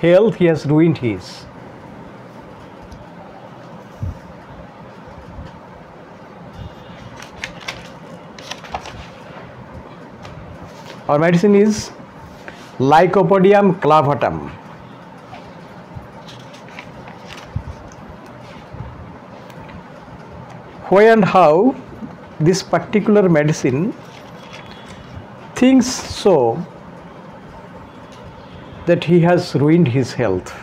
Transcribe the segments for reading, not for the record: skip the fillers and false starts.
health, he has ruined his. Our medicine is Lycopodium clavatum. Why and how this particular medicine thinks so that he has ruined his health?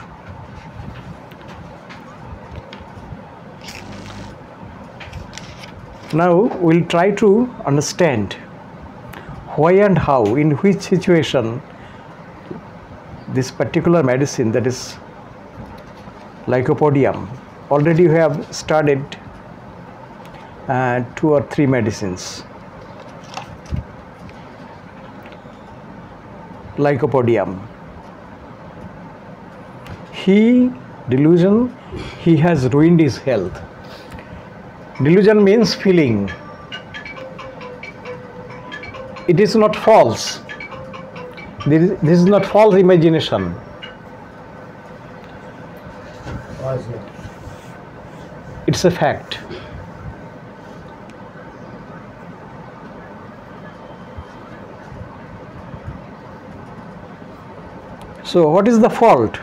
Now we'll try to understand why and how, in which situation this particular medicine, that is Lycopodium. Already we have studied 2 or 3 medicines. Lycopodium. Delusion, he has ruined his health. Delusion means feeling. It is not false. This is not false imagination. It's a fact. So what is the fault?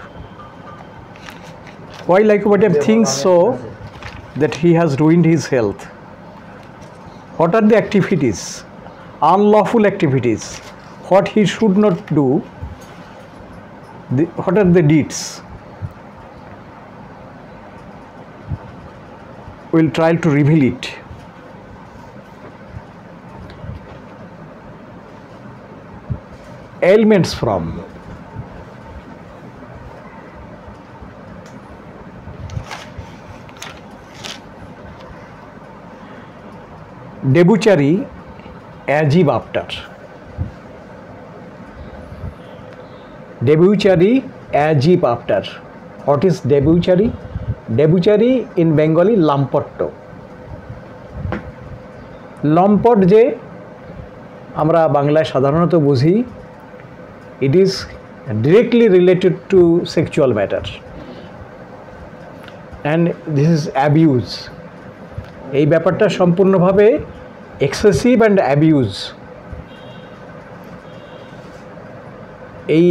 Why Lycopodium thinks so that he has ruined his health? What are the activities? Unlawful activities. What he should not do? What are the deeds? We'll try to reveal it. Ailments from. Debauchery as if after. Debauchery as if after. What is debauchery? Debauchery in Bengali lampotto. লম্পট যে আমরা বাংলায় সাধারণত বুঝি, it is directly related to sexual matter and this is abuse. এই ব্যাপারটা সম্পূর্ণভাবে excessive and abuse. এই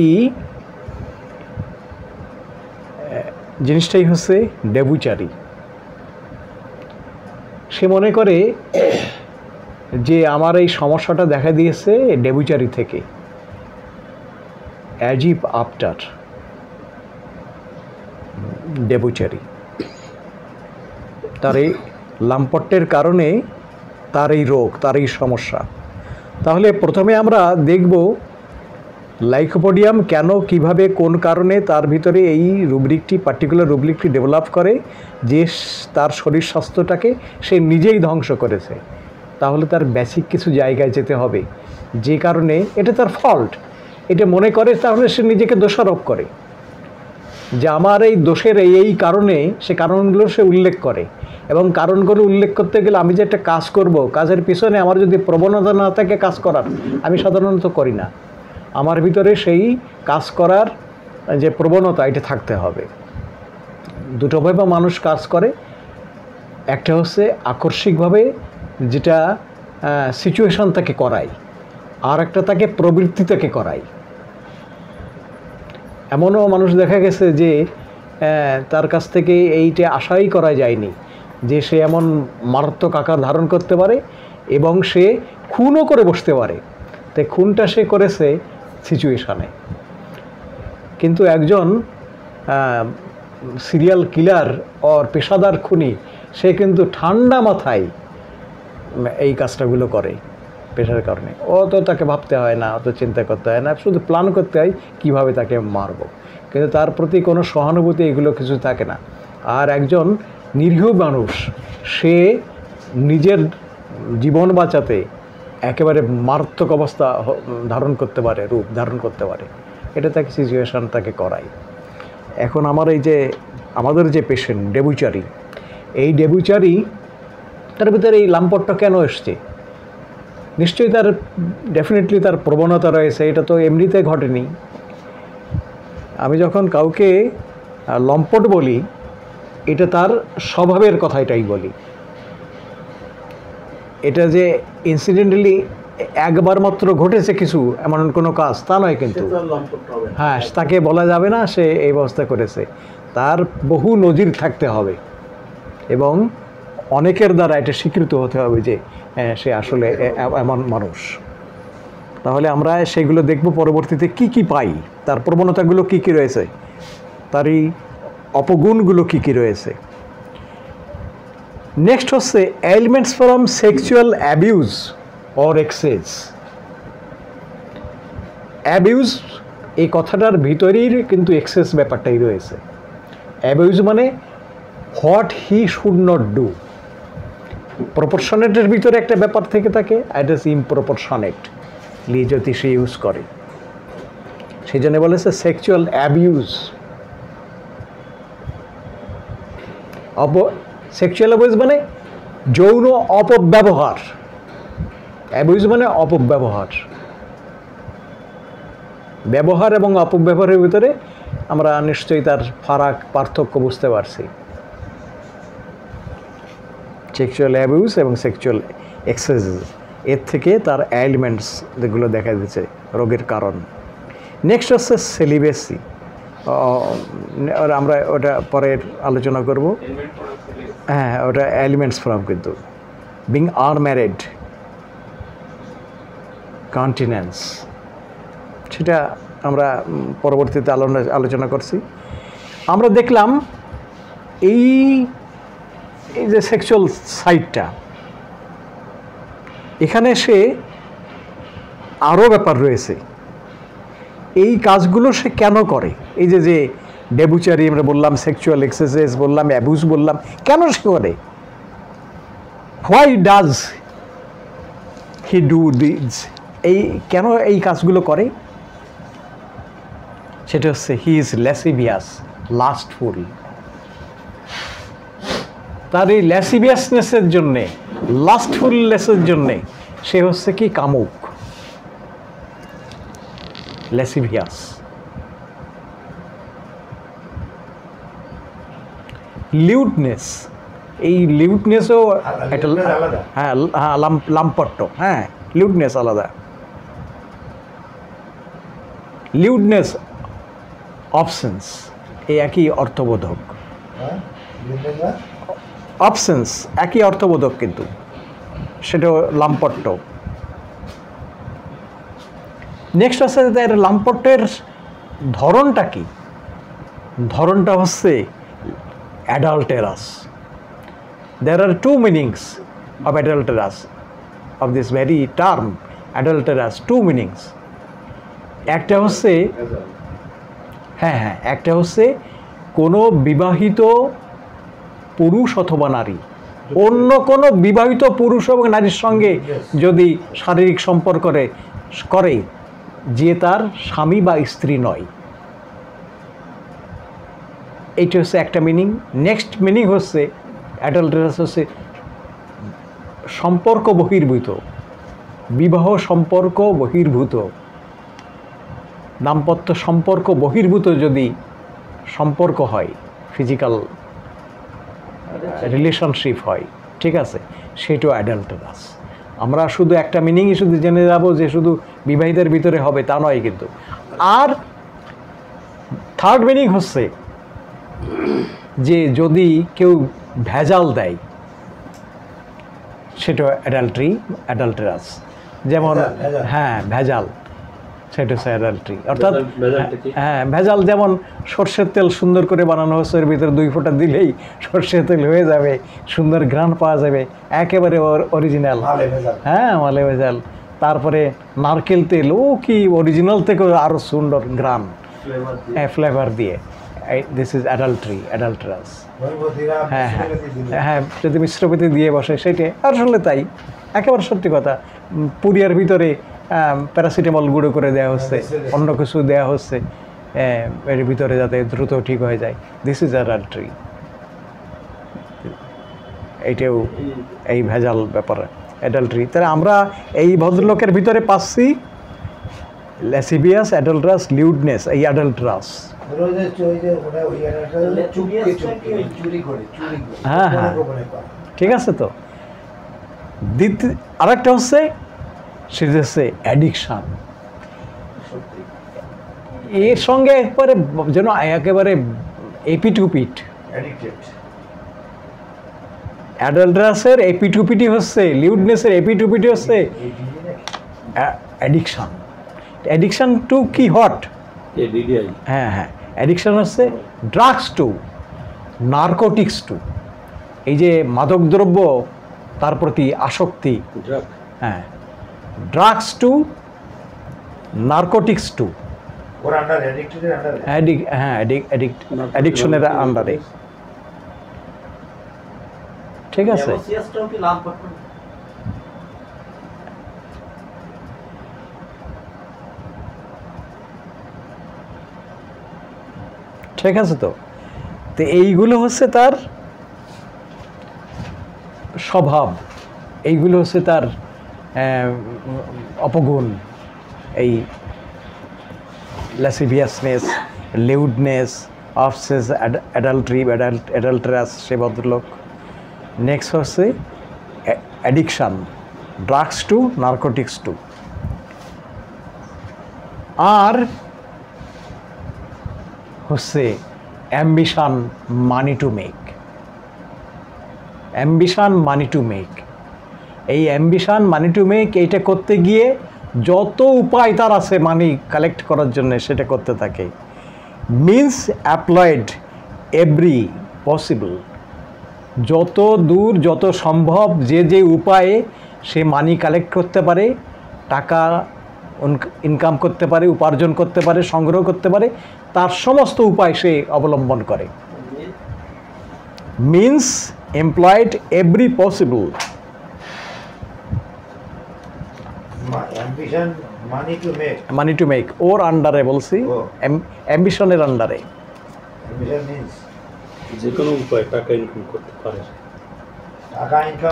জিনিসটাই হচ্ছে ডেবুচারি। সে মনে করে যে আমার এই সমস্যাটা দেখা দিয়েছে ডেবুচারি থেকে, অ্যাজ ইফ আফটার ডেবুচারি। তার এই লাম্পট্যের কারণে তার এই রোগ, তার এই সমস্যা। তাহলে প্রথমে আমরা দেখব লাইকোপোডিয়াম কেন, কিভাবে, কোন কারণে তার ভিতরে এই রুব্রিকটি, পার্টিকুলার রুব্রিকটি ডেভেলপ করে যে তার শরীর স্বাস্থ্যটাকে সে নিজেই ধ্বংস করেছে। তাহলে তার বেসিক কিছু জায়গায় যেতে হবে, যে কারণে এটা তার ফল্ট, এটা মনে করে, তাহলে সে নিজেকে দোষারোপ করে যে আমার এই দোষের এই কারণে, সে কারণগুলো সে উল্লেখ করে। এবং কারণগুলো উল্লেখ করতে গেলে আমি যে একটা কাজ করব, কাজের পিছনে আমার যদি প্রবণতা না থাকে কাজ করার, আমি সাধারণত করি না। আমার ভিতরে সেই কাজ করার যে প্রবণতা, এটা থাকতে হবে। দুটোভাবে মানুষ কাজ করে, একটা হচ্ছে আকস্মিকভাবে যেটা সিচুয়েশন তাকে করায়, আর একটা তাকে প্রবৃত্তি থেকে করায়। এমনও মানুষ দেখা গেছে যে তার কাছ থেকে এইটা আশাই করা যায়নি যে সে এমন মারাত্মক আকার ধারণ করতে পারে এবং সে খুনও করে বসতে পারে। তাই খুনটা সে করেছে সিচুয়েশানে। কিন্তু একজন সিরিয়াল কিলার ওর পেশাদার খুনি, সে কিন্তু ঠান্ডা মাথায় এই কাজটাগুলো করে পেশার কারণে। অত তাকে ভাবতে হয় না, অত চিন্তা করতে হয় না, শুধু প্ল্যান করতে হয় কীভাবে তাকে মারব। কিন্তু তার প্রতি কোনো সহানুভূতি এগুলো কিছু থাকে না। আর একজন নিরীহ মানুষ, সে নিজের জীবন বাঁচাতে একেবারে মারাত্মক অবস্থা ধারণ করতে পারে, রূপ ধারণ করতে পারে। এটা তাকে সিচুয়েশান তাকে করায়। এখন আমাদের যে পেশেন্ট ডেবুচারি, এই ডেবুচারি তার ভিতরে এই লাম্পটটা কেন এসছে? নিশ্চয়ই তার ডেফিনেটলি তার প্রবণতা রয়েছে, এটা তো এমনিতে ঘটেনি। আমি যখন কাউকে লম্পট বলি, এটা তার স্বভাবের কথাটাই বলি। এটা যে ইনসিডেন্টালি একবার মাত্র ঘটেছে কিছু এমন কোনো কাজ তা নয়, কিন্তু হ্যাঁ তাকে বলা যাবে না সে এই ব্যবস্থা করেছে। তার বহু নজির থাকতে হবে এবং অনেকের দ্বারা এটা স্বীকৃত হতে হবে যে সে আসলে এমন মানুষ। তাহলে আমরা সেগুলো দেখব পরবর্তীতে কি কি পাই, তার প্রবণতাগুলো কি কি রয়েছে, তার এই অপগুণগুলো কি কি রয়েছে। নেক্সট হচ্ছে elements from sexual abuse or excess. Abuse এই কথাটার ভিতরেই কিন্তু এক্সেস ব্যাপারটাই রয়েছে। অ্যাবিউজ মানে what he should not do. প্রপোর্শনেটের ভিতরে একটা ব্যাপার থেকে থাকে, ইট ইজ ইমপ্রপোর্শনেটলি যদি সে ইউজ করে, সেই জন্য বলেছে সেক্সুয়াল অ্যাবিউজ। সেক্সুয়াল অ্যাবিউজ মানে যৌন অপব্যবহার। অ্যাবিউজ মানে অপব্যবহার। ব্যবহার এবং অপব্যবহারের ভিতরে আমরা নিশ্চয়ই তার পার্থক্য বুঝতে পারছি। সেক্সুয়াল অ্যাবিউজ এবং সেক্সুয়াল এক্সেস, এর থেকে তার এলিমেন্টস যেগুলো দেখা দিচ্ছে রোগের কারণ। নেক্সট হচ্ছে সেলিবেসি, আমরা ওটা পরে আলোচনা করব। হ্যাঁ, ওটা এলিমেন্টস ফ্রম, কিন্তু বিং আনম্যারিড, কন্টিনেন্স, সেটা আমরা পরবর্তীতে আলোচনা করছি। আমরা দেখলাম এই যে সেক্সুয়াল সাইডটা, এখানে সে আরও ব্যাপার রয়েছে। এই কাজগুলো সে কেন করে? এই যে ডেবুচারি আমরা বললাম, সেক্সুয়াল এক্সেসেস বললাম, অ্যাবিউজ বললাম, কেন সে করে? Why does he do this? এই কেন এই কাজগুলো করে? সেটা হচ্ছে হি ইজ ল্যাসিভিয়াস, লাস্টফুল। তার এই ল্যাসিভিয়াসনেসের জন্যে, লাস্টফুলনেসের জন্যে সে হচ্ছে কি কামুক, ল্যাসিভিয়াস। লিউডনেস, এই লিউডনেসও একটা, হ্যাঁ হ্যাঁ লাম্পট্য, হ্যাঁ লিউডনেস আলাদা। লিউডনেস, অবসেন্স, এই একই অর্থবোধক। অবসেন্স একই অর্থবোধক, কিন্তু সেটাও লাম্পট্য। নেক্সট হচ্ছে তার লাম্পট্যের ধরনটা কি? ধরনটা হচ্ছে adulterous. There are two meanings of adulterous, of this very term adulterous, two meanings. একটা হচ্ছে, হ্যাঁ, একটা হচ্ছে কোনো বিবাহিত পুরুষ অথবা নারী অন্য কোনো বিবাহিত পুরুষ এবং নারীর সঙ্গে যদি শারীরিক সম্পর্ক করে যে তার স্বামী বা স্ত্রী নয়, এইটা হচ্ছে একটা মিনিং। নেক্সট মিনিং হচ্ছে অ্যাডাল্টারাস হচ্ছে সম্পর্ক বহির্ভূত, বিবাহ সম্পর্ক বহির্ভূত, দাম্পত্য সম্পর্ক বহির্ভূত যদি সম্পর্ক হয়, ফিজিক্যাল রিলেশনশিপ হয়, ঠিক আছে, সেটাও অ্যাডাল্টারাস। আমরা শুধু একটা মিনিংই শুধু জেনে যাব যে শুধু বিবাহিতের ভিতরে হবে তা নয় কিন্তু। আর থার্ড মিনিং হচ্ছে যে যদি কেউ ভেজাল দেয়, সেটা অ্যাডাল্টারাস। যেমন হ্যাঁ ভেজাল, সেটা হচ্ছে অ্যাডাল্টারি। অর্থাৎ হ্যাঁ ভেজাল, যেমন সর্ষের তেল সুন্দর করে বানানো হচ্ছে, এর ভিতরে 2 ফোঁটা দিলেই সর্ষের তেল হয়ে যাবে, সুন্দর ঘ্রাণ পাওয়া যাবে, একেবারে অরিজিনাল। হ্যাঁ মালে ভেজাল। তারপরে নারকেল তেল, ও কি অরিজিনাল থেকে আরও সুন্দর ঘ্রাণ, হ্যাঁ ফ্লেভার দিয়ে। This is adulterous. হ্যাঁ হ্যাঁ হ্যাঁ, যদি মিশ্রপতি দিয়ে বসে সেটা আসলে তাই, একেবারে সত্যি কথা। পুরিয়ার ভিতরে প্যারাসিটামল গুঁড়ো করে দেওয়া হচ্ছে, অন্য কিছু দেওয়া হচ্ছে এর ভিতরে যাতে দ্রুত ঠিক হয়ে যায়। This is adultery. এইটাও এই ভেজাল ব্যাপার অ্যাডাল্টারি। তাহলে আমরা এই ভদ্রলোকের ভিতরে পাচ্ছি ল্যাসিভিয়াস, অ্যাডাল্টারাস, লিউডনেস, এই অ্যাডাল্টারাস হ্যাঁ হ্যাঁ ঠিক আছে। তো আরেকটা হচ্ছে সেটা হচ্ছে অ্যাডিকশান। এর সঙ্গে একবারে যেন একেবারে এপিটুপিট। অ্যাডাল্টারাসের এপিটুপিটি হচ্ছে, লিউডনেসের এপিটুপিটি হচ্ছে অ্যাডিকশান। অ্যাডিকশান টু কি হট? হ্যাঁ হ্যাঁ, অ্যাডিকশান হচ্ছে ড্রাগস টু, নার্কোটিক্স টু, এই যে মাদকদ্রব্য তার প্রতি আসক্তি। হ্যাঁ, ড্রাগস টু, নার্কোটিক্স টু, হ্যাঁ অ্যাডিকশনের আন্ডারে। ঠিক আছে, ঠিক আছে। তো এইগুলো হচ্ছে তার স্বভাব, এইগুলো হচ্ছে তার অপগুণ। এই ল্যাসিভিয়াসনেস, লিউডনেস, অবসেস, অ্যাডাল্টারাস, সে ভদ্রলোক। নেক্সট হচ্ছে addiction, drugs too, narcotics too. আর হচ্ছে ambition, money to make. Ambition, money to make. এই অ্যাম্বিশন, মানি টু মেক, এইটা করতে গিয়ে যত উপায় তার আছে মানি কালেক্ট করার জন্য সেটা করতে থাকে। মিনস অ্যাপ্লয়েড এভরি পসিবল, যত দূর যত সম্ভব যে যে উপায়ে সে মানি কালেক্ট করতে পারে, টাকা ইনকাম করতে পারে, উপার্জন করতে পারে, সংগ্রহ করতে পারে, তার সমস্ত উপায় সে অবলম্বন করে। Means employed every possible. Money to make ওর আন্ডারে বলছি, অ্যাম্বিশনের আন্ডারে। যে কোনো উপায় টাকা ইনকাম করতে পারে,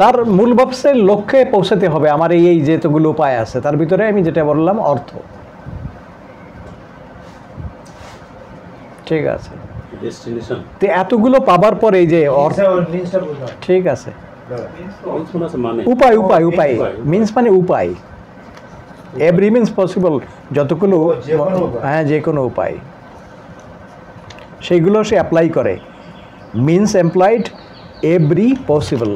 তার মূল ব্যবসার লক্ষ্যে পৌঁছাতে হবে। আমার এই যেতগুলো উপায় আছে তার ভিতরে আমি যেটা বললাম অর্থ। ঠিক আছে, তো এতগুলো পাবার পরে এই যে অর্থ, ঠিক আছে, উপায় উপায় উপায় মিন্স মানে উপায়, এভরি মিন্স পসিবল, যতগুলো, হ্যাঁ যে কোনো উপায়, সেইগুলো সে অ্যাপ্লাই করে। Means employed every possible.